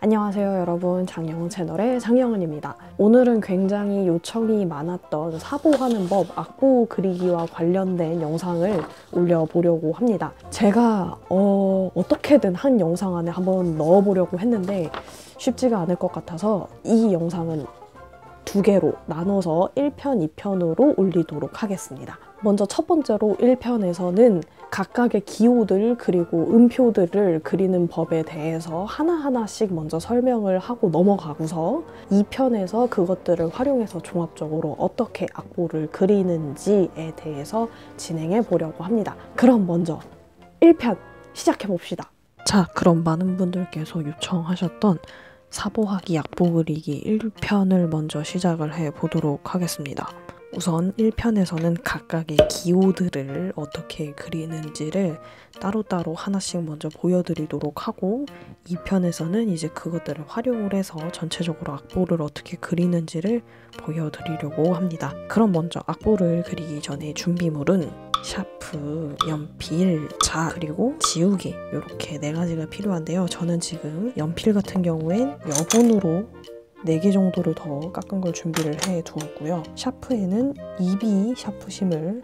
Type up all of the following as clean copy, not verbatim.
안녕하세요 여러분, 장영은 채널의 장영은입니다. 오늘은 굉장히 요청이 많았던 사보하는 법, 악보 그리기와 관련된 영상을 올려보려고 합니다. 제가 어떻게든 한 영상 안에 한번 넣어보려고 했는데 쉽지가 않을 것 같아서 이 영상은 두 개로 나눠서 1편, 2편으로 올리도록 하겠습니다. 먼저 첫 번째로 1편에서는 각각의 기호들 그리고 음표들을 그리는 법에 대해서 하나하나씩 먼저 설명을 하고 넘어가고서 2편에서 그것들을 활용해서 종합적으로 어떻게 악보를 그리는지에 대해서 진행해 보려고 합니다. 그럼 먼저 1편 시작해 봅시다. 자, 그럼 많은 분들께서 요청하셨던 사보하기 악보 그리기 1편을 먼저 시작을 해 보도록 하겠습니다. 우선 1편에서는 각각의 기호들을 어떻게 그리는지를 따로따로 하나씩 먼저 보여드리도록 하고 2편에서는 이제 그것들을 활용을 해서 전체적으로 악보를 어떻게 그리는지를 보여드리려고 합니다. 그럼 먼저 악보를 그리기 전에 준비물은 샤프, 연필, 자, 그리고 지우개 이렇게 4가지가 필요한데요. 저는 지금 연필 같은 경우엔 여분으로 4개 정도를 더 깎은 걸 준비를 해 두었고요. 샤프에는 2B 샤프심을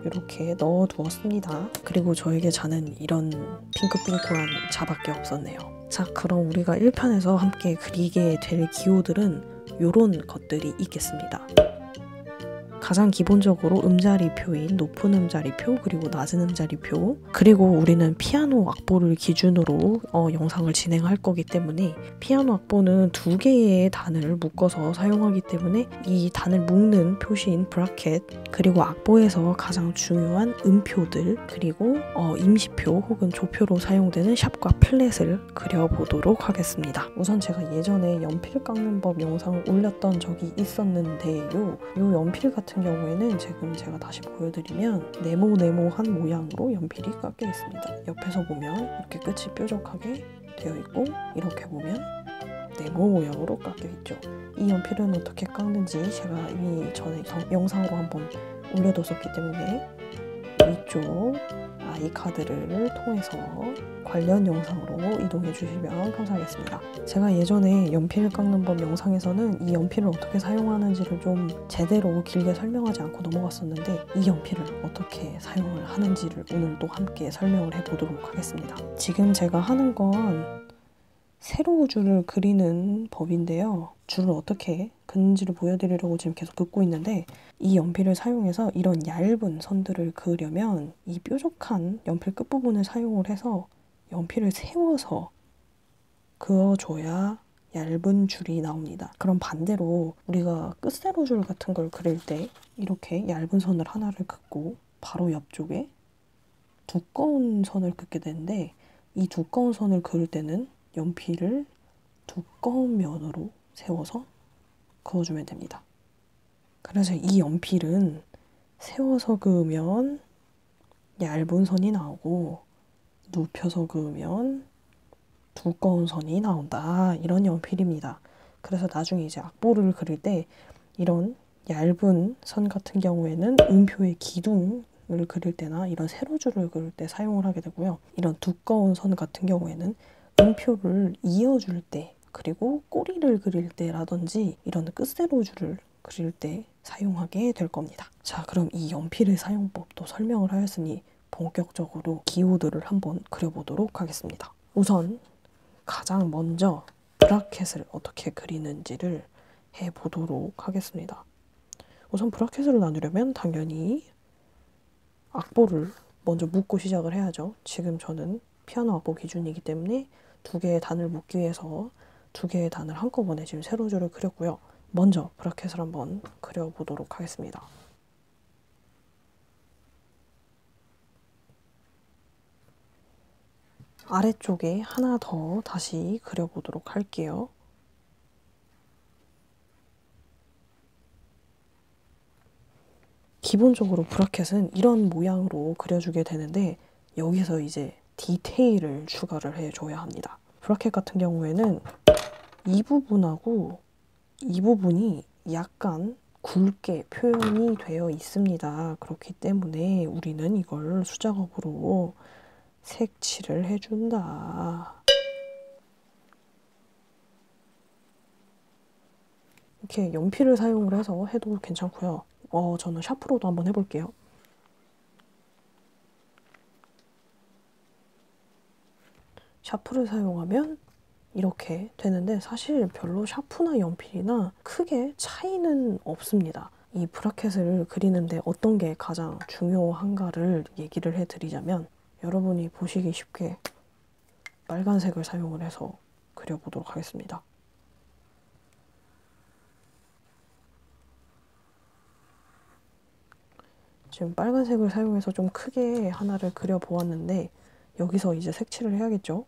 이렇게 넣어 두었습니다. 그리고 저에게 자는 이런 핑크핑크한 자밖에 없었네요. 자, 그럼 우리가 1편에서 함께 그리게 될 기호들은 이런 것들이 있겠습니다. 가장 기본적으로 음자리표인 높은 음자리표 그리고 낮은 음자리표, 그리고 우리는 피아노 악보를 기준으로 영상을 진행할 거기 때문에 피아노 악보는 2개의 단을 묶어서 사용하기 때문에 이 단을 묶는 표시인 브라켓, 그리고 악보에서 가장 중요한 음표들, 그리고 임시표 혹은 조표로 사용되는 샵과 플랫을 그려보도록 하겠습니다. 우선 제가 예전에 연필 깎는 법 영상을 올렸던 적이 있었는데요. 이 연필 같은 경우에는 지금 제가 다시 보여드리면 네모네모한 모양으로 연필이 깎여 있습니다. 옆에서 보면 이렇게 끝이 뾰족하게 되어 있고, 이렇게 보면 네모 모양으로 깎여 있죠. 이 연필은 어떻게 깎는지 제가 이미 전에 영상으로 한번 올려뒀었기 때문에 위쪽 아이카드를 통해서 관련 영상으로 이동해 주시면 감사하겠습니다. 제가 예전에 연필 깎는 법 영상에서는 이 연필을 어떻게 사용하는지를 좀 제대로 길게 설명하지 않고 넘어갔었는데, 이 연필을 어떻게 사용을 하는지를 오늘도 함께 설명을 해보도록 하겠습니다. 지금 제가 하는 건 세로줄을 그리는 법인데요. 줄을 어떻게 긋는지를 보여드리려고 지금 계속 긋고 있는데, 이 연필을 사용해서 이런 얇은 선들을 그으려면 이 뾰족한 연필 끝부분을 사용을 해서 연필을 세워서 그어줘야 얇은 줄이 나옵니다. 그럼 반대로 우리가 끝세로줄 같은 걸 그릴 때 이렇게 얇은 선을 하나를 긋고 바로 옆쪽에 두꺼운 선을 긋게 되는데, 이 두꺼운 선을 그을 때는 연필을 두꺼운 면으로 세워서 그어주면 됩니다. 그래서 이 연필은 세워서 그으면 얇은 선이 나오고 눕혀서 그으면 두꺼운 선이 나온다, 이런 연필입니다. 그래서 나중에 이제 악보를 그릴 때 이런 얇은 선 같은 경우에는 음표의 기둥을 그릴 때나 이런 세로줄을 그릴 때 사용을 하게 되고요. 이런 두꺼운 선 같은 경우에는 음표를 이어줄 때, 그리고 꼬리를 그릴 때라든지 이런 끝세로줄을 그릴 때 사용하게 될 겁니다. 자, 그럼 이 연필의 사용법도 설명을 하였으니 본격적으로 기호들을 한번 그려보도록 하겠습니다. 우선 가장 먼저 브라켓을 어떻게 그리는지를 해보도록 하겠습니다. 우선 브라켓을 나누려면 당연히 악보를 먼저 묶고 시작을 해야죠. 지금 저는 피아노 악보 기준이기 때문에 2개의 단을 묶기 위해서 2개의 단을 한꺼번에 지금 세로줄을 그렸고요. 먼저 브라켓을 한번 그려보도록 하겠습니다. 아래쪽에 하나 더 다시 그려보도록 할게요. 기본적으로 브라켓은 이런 모양으로 그려주게 되는데, 여기서 이제 디테일을 추가를 해줘야 합니다. 브라켓 같은 경우에는 이 부분하고 이 부분이 약간 굵게 표현이 되어 있습니다. 그렇기 때문에 우리는 이걸 수작업으로 색칠을 해준다. 이렇게 연필을 사용을 해서 해도 괜찮고요. 저는 샤프로도 한번 해볼게요. 샤프를 사용하면 이렇게 되는데 사실 별로 샤프나 연필이나 크게 차이는 없습니다. 이 브라켓을 그리는데 어떤 게 가장 중요한가를 얘기를 해드리자면 여러분이 보시기 쉽게 빨간색을 사용을 해서 그려보도록 하겠습니다. 지금 빨간색을 사용해서 좀 크게 하나를 그려보았는데 여기서 이제 색칠을 해야겠죠?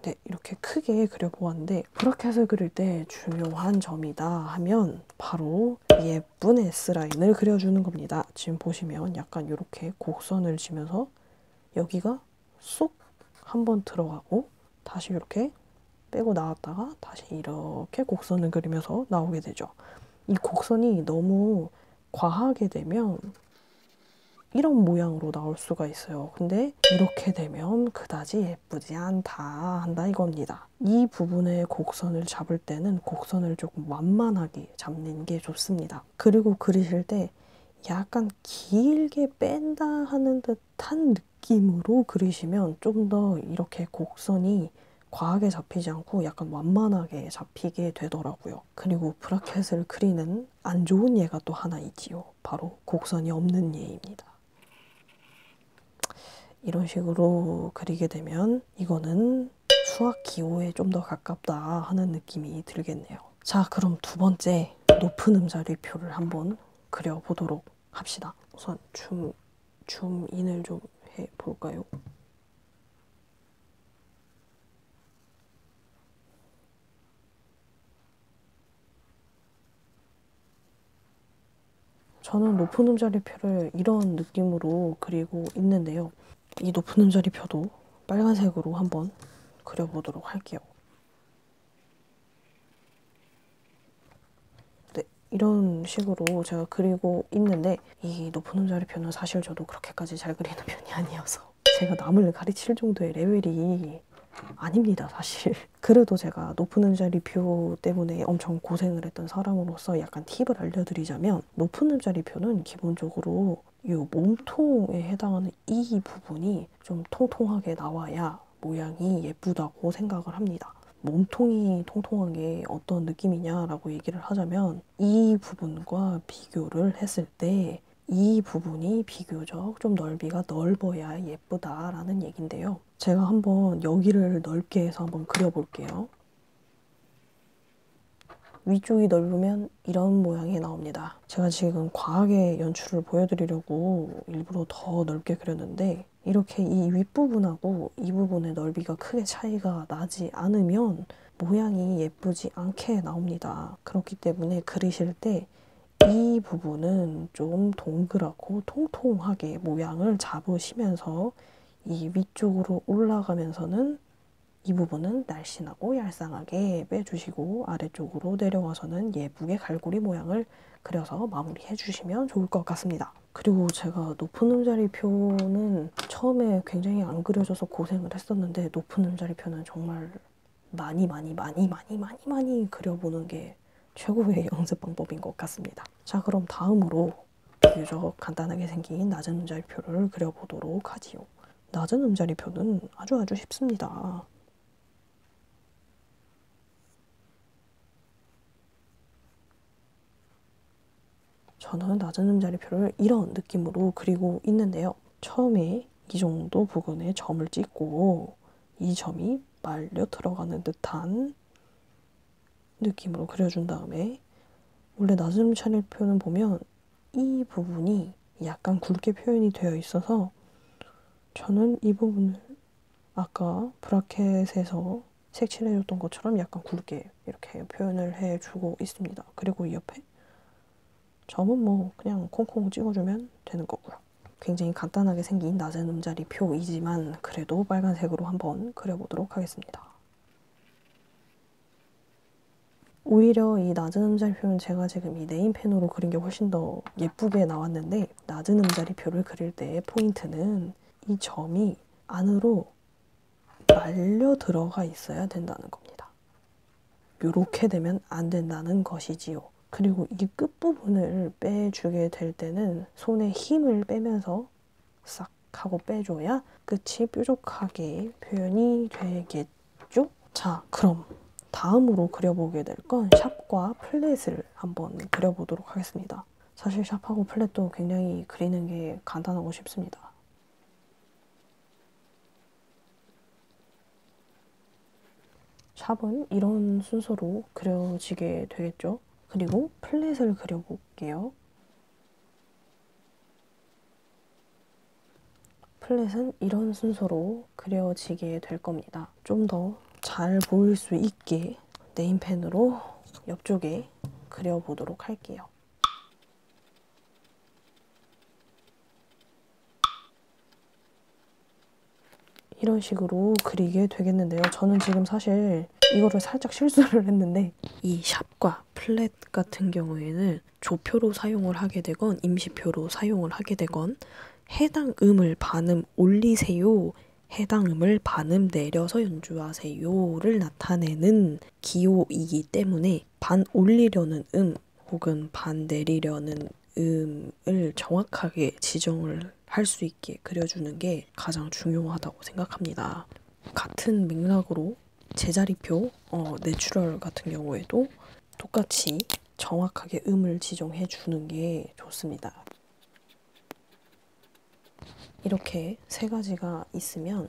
네, 이렇게 크게 그려보았는데 브라켓을 그릴 때 중요한 점이다 하면 바로 예쁜 S라인을 그려주는 겁니다. 지금 보시면 약간 이렇게 곡선을 지면서 여기가 쏙 한번 들어가고 다시 이렇게 빼고 나왔다가 다시 이렇게 곡선을 그리면서 나오게 되죠. 이 곡선이 너무 과하게 되면 이런 모양으로 나올 수가 있어요. 근데 이렇게 되면 그다지 예쁘지 않다 한다 이겁니다. 이 부분의 곡선을 잡을 때는 곡선을 조금 완만하게 잡는 게 좋습니다. 그리고 그리실 때 약간 길게 뺀다 하는 듯한 느낌으로 그리시면 좀 더 이렇게 곡선이 과하게 잡히지 않고 약간 완만하게 잡히게 되더라고요. 그리고 브라켓을 그리는 안 좋은 예가 또 하나 있지요. 바로 곡선이 없는 예입니다. 이런 식으로 그리게 되면 이거는 수학 기호에 좀 더 가깝다 하는 느낌이 들겠네요. 자, 그럼 두 번째 높은 음자리표를 한번 그려보도록 합시다. 우선 줌인을 좀 해볼까요? 저는 높은 음자리표를 이런 느낌으로 그리고 있는데요. 이 높은 음자리표도 빨간색으로 한번 그려보도록 할게요. 네, 이런 식으로 제가 그리고 있는데 이 높은 음자리표는 사실 저도 그렇게까지 잘 그리는 편이 아니어서 제가 남을 가르칠 정도의 레벨이 아닙니다, 사실. 그래도 제가 높은 음자리표 때문에 엄청 고생을 했던 사람으로서 약간 팁을 알려드리자면 높은 음자리표는 기본적으로 이 몸통에 해당하는 이 부분이 좀 통통하게 나와야 모양이 예쁘다고 생각을 합니다. 몸통이 통통한 게 어떤 느낌이냐라고 얘기를 하자면 이 부분과 비교를 했을 때 이 부분이 비교적 좀 넓이가 넓어야 예쁘다라는 얘긴데요. 제가 한번 여기를 넓게 해서 한번 그려볼게요. 위쪽이 넓으면 이런 모양이 나옵니다. 제가 지금 과하게 연출을 보여드리려고 일부러 더 넓게 그렸는데 이렇게 이 윗부분하고 이 부분의 넓이가 크게 차이가 나지 않으면 모양이 예쁘지 않게 나옵니다. 그렇기 때문에 그리실 때 이 부분은 좀 동그랗고 통통하게 모양을 잡으시면서 이 위쪽으로 올라가면서는 이 부분은 날씬하고 얄쌍하게 빼주시고 아래쪽으로 내려와서는 예쁘게 갈고리 모양을 그려서 마무리해 주시면 좋을 것 같습니다. 그리고 제가 높은 음자리표는 처음에 굉장히 안 그려져서 고생을 했었는데 높은 음자리표는 정말 많이 그려보는 게 최고의 연습 방법인 것 같습니다. 자, 그럼 다음으로 비교적 간단하게 생긴 낮은 음자리표를 그려보도록 하지요. 낮은 음자리표는 아주 쉽습니다. 저는 낮은 음자리표를 이런 느낌으로 그리고 있는데요. 처음에 이 정도 부분에 점을 찍고 이 점이 말려 들어가는 듯한 느낌으로 그려준 다음에 원래 낮은 음자리표는 보면 이 부분이 약간 굵게 표현이 되어 있어서 저는 이 부분을 아까 브라켓에서 색칠해줬던 것처럼 약간 굵게 이렇게 표현을 해주고 있습니다. 그리고 이 옆에 점은 뭐 그냥 콩콩 찍어주면 되는 거고요. 굉장히 간단하게 생긴 낮은 음자리표이지만 그래도 빨간색으로 한번 그려보도록 하겠습니다. 오히려 이 낮은 음자리표는 제가 지금 이 네임펜으로 그린 게 훨씬 더 예쁘게 나왔는데 낮은 음자리표를 그릴 때의 포인트는 이 점이 안으로 말려 들어가 있어야 된다는 겁니다. 이렇게 되면 안 된다는 것이지요. 그리고 이 끝부분을 빼주게 될 때는 손에 힘을 빼면서 싹 하고 빼줘야 끝이 뾰족하게 표현이 되겠죠? 자, 그럼 다음으로 그려보게 될 건 샵과 플랫을 한번 그려보도록 하겠습니다. 사실 샵하고 플랫도 굉장히 그리는 게 간단하고 쉽습니다. 샵은 이런 순서로 그려지게 되겠죠? 그리고 플랫을 그려볼게요. 플랫은 이런 순서로 그려지게 될 겁니다. 좀 더 잘 보일 수 있게 네임펜으로 옆쪽에 그려보도록 할게요. 이런 식으로 그리게 되겠는데요. 저는 지금 사실 이거를 살짝 실수를 했는데 이 샵과 플랫 같은 경우에는 조표로 사용을 하게 되건 임시표로 사용을 하게 되건 해당 음을 반음 올리세요, 해당 음을 반음 내려서 연주하세요를 나타내는 기호이기 때문에 반 올리려는 음 혹은 반 내리려는 음을 정확하게 지정을 할 수 있게 그려주는 게 가장 중요하다고 생각합니다. 같은 맥락으로 제자리표, 내추럴 같은 경우에도 똑같이 정확하게 음을 지정해 주는 게 좋습니다. 이렇게 세 가지가 있으면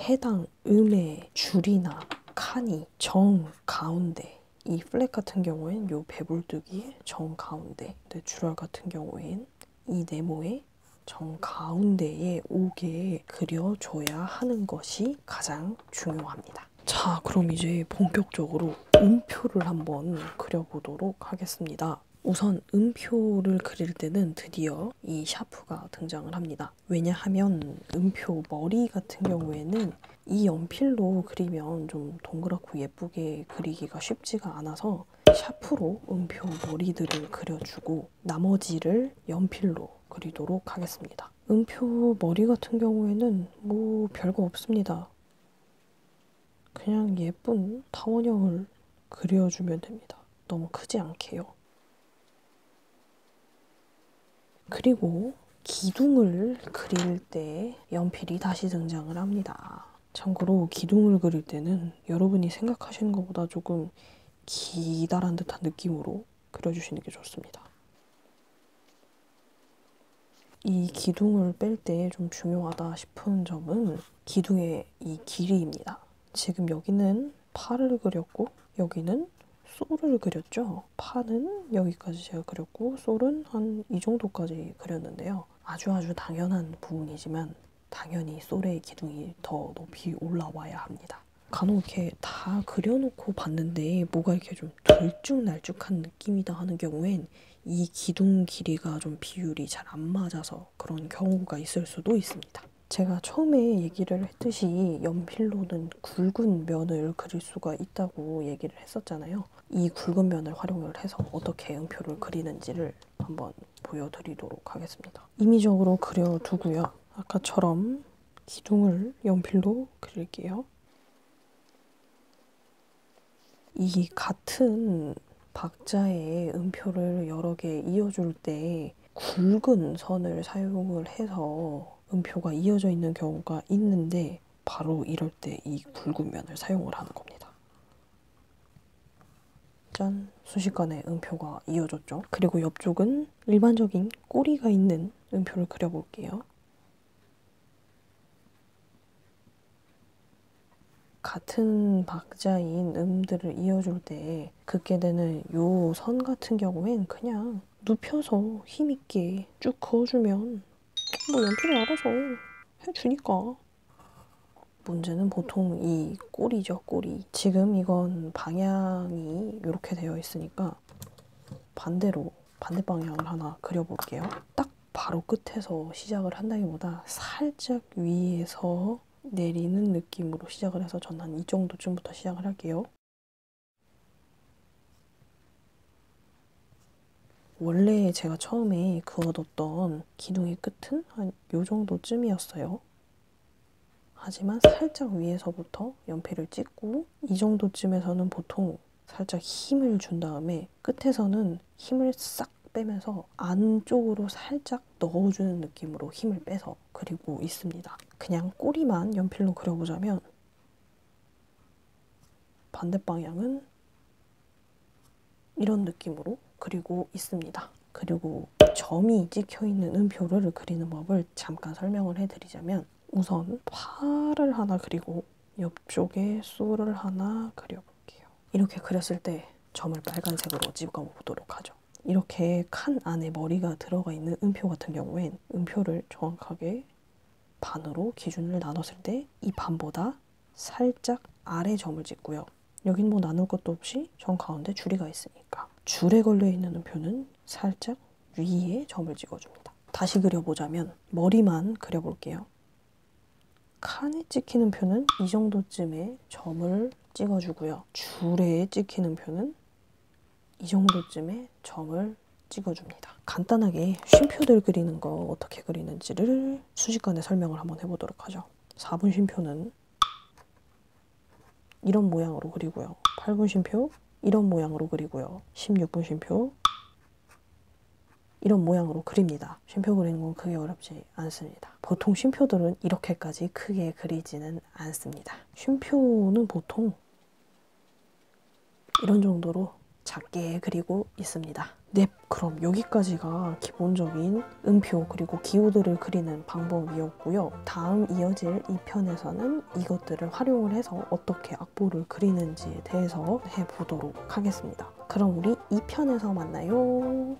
해당 음의 줄이나 칸이 정 가운데, 이 플랫 같은 경우엔 요 배불뚝이 정 가운데, 내추럴 같은 경우엔 이 네모의 정 가운데에 오게 그려줘야 하는 것이 가장 중요합니다. 자, 그럼 이제 본격적으로 음표를 한번 그려보도록 하겠습니다. 우선 음표를 그릴 때는 드디어 이 샤프가 등장을 합니다. 왜냐하면 음표 머리 같은 경우에는 이 연필로 그리면 좀 동그랗고 예쁘게 그리기가 쉽지가 않아서 샤프로 음표 머리들을 그려주고 나머지를 연필로 그리도록 하겠습니다. 음표 머리 같은 경우에는 뭐 별거 없습니다. 그냥 예쁜 타원형을 그려주면 됩니다. 너무 크지 않게요. 그리고 기둥을 그릴 때 연필이 다시 등장을 합니다. 참고로 기둥을 그릴 때는 여러분이 생각하시는 것보다 조금 기다란 듯한 느낌으로 그려주시는 게 좋습니다. 이 기둥을 뺄 때 좀 중요하다 싶은 점은 기둥의 이 길이입니다. 지금 여기는 파를 그렸고 여기는 솔을 그렸죠. 파는 여기까지 제가 그렸고 솔은 한 이 정도까지 그렸는데요. 아주 당연한 부분이지만 당연히 솔의 기둥이 더 높이 올라와야 합니다. 간혹 이렇게 다 그려놓고 봤는데 뭐가 이렇게 좀 들쭉날쭉한 느낌이다 하는 경우엔 이 기둥 길이가 좀 비율이 잘 안 맞아서 그런 경우가 있을 수도 있습니다. 제가 처음에 얘기를 했듯이 연필로는 굵은 면을 그릴 수가 있다고 얘기를 했었잖아요. 이 굵은 면을 활용을 해서 어떻게 음표를 그리는지를 한번 보여드리도록 하겠습니다. 임의적으로 그려두고요. 아까처럼 기둥을 연필로 그릴게요. 이 같은 박자의 음표를 여러 개 이어줄 때 굵은 선을 사용을 해서 음표가 이어져 있는 경우가 있는데 바로 이럴 때 이 굵은 면을 사용을 하는 겁니다. 짠! 순식간에 음표가 이어졌죠. 그리고 옆쪽은 일반적인 꼬리가 있는 음표를 그려볼게요. 같은 박자인 음들을 이어줄 때 긋게 되는 요 선 같은 경우엔 그냥 눕혀서 힘있게 쭉 그어주면 뭐 연필이 알아서 해주니까. 문제는 보통 이 꼬리죠, 꼬리. 지금 이건 방향이 이렇게 되어 있으니까 반대로 반대 방향을 하나 그려볼게요. 딱 바로 끝에서 시작을 한다기보다 살짝 위에서 내리는 느낌으로 시작을 해서 전 한 이 정도쯤부터 시작을 할게요. 원래 제가 처음에 그어뒀던 기둥의 끝은 한 요 정도쯤이었어요. 하지만 살짝 위에서부터 연필을 찍고 이 정도쯤에서는 보통 살짝 힘을 준 다음에 끝에서는 힘을 싹 빼면서 안쪽으로 살짝 넣어주는 느낌으로 힘을 빼서 그리고 있습니다. 그냥 꼬리만 연필로 그려보자면 반대 방향은 이런 느낌으로 그리고 있습니다. 그리고 점이 찍혀있는 음표를 그리는 법을 잠깐 설명을 해드리자면 우선 파를 하나 그리고 옆쪽에 쏘를 하나 그려볼게요. 이렇게 그렸을 때 점을 빨간색으로 찍어보도록 하죠. 이렇게 칸 안에 머리가 들어가 있는 음표 같은 경우엔 음표를 정확하게 반으로 기준을 나눴을 때 이 반보다 살짝 아래 점을 찍고요. 여긴 뭐 나눌 것도 없이 정 가운데 줄이가 있으니까 줄에 걸려있는 음표는 살짝 위에 점을 찍어줍니다. 다시 그려보자면 머리만 그려볼게요. 칸에 찍히는 표는 이 정도쯤에 점을 찍어주고요. 줄에 찍히는 표는 이 정도쯤에 점을 찍어줍니다. 간단하게 쉼표들 그리는 거 어떻게 그리는지를 순식간에 설명을 한번 해보도록 하죠. 4분 쉼표는 이런 모양으로 그리고요. 8분 쉼표 이런 모양으로 그리고요. 16분 쉼표 이런 모양으로 그립니다. 쉼표 그리는 건 크게 어렵지 않습니다. 보통 쉼표들은 이렇게까지 크게 그리지는 않습니다. 쉼표는 보통 이런 정도로 작게 그리고 있습니다. 네, 그럼 여기까지가 기본적인 음표 그리고 기호들을 그리는 방법이었고요. 다음 이어질 2편에서는 이것들을 활용을 해서 어떻게 악보를 그리는지에 대해서 해보도록 하겠습니다. 그럼 우리 2편에서 만나요.